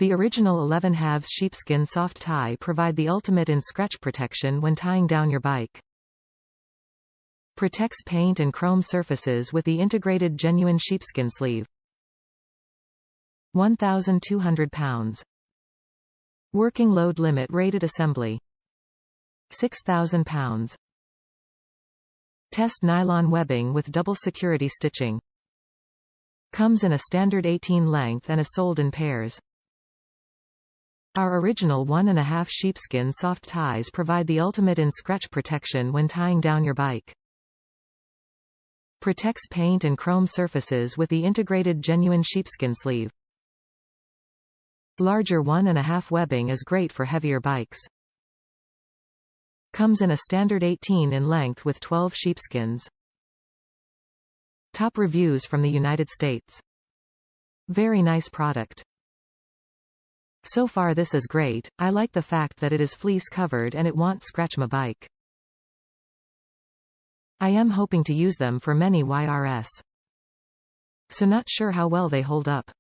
The original 11 halves sheepskin soft-tie provide the ultimate in scratch protection when tying down your bike. Protects paint and chrome surfaces with the integrated genuine sheepskin sleeve. 1,200 pounds. Working load limit rated assembly. 6,000 pounds. Test nylon webbing with double security stitching. Comes in a standard 18 length and is sold in pairs. Our original 1.5 sheepskin soft-ties provide the ultimate in scratch protection when tying down your bike. Protects paint and chrome surfaces with the integrated genuine sheepskin sleeve. Larger 1.5 webbing is great for heavier bikes. Comes in a standard 18 in length with 12 sheepskins. Top reviews from the United States. Very nice product. So far this is great. I like the fact that it is fleece covered and it won't scratch my bike. I am hoping to use them for many YRS. So not sure how well they hold up.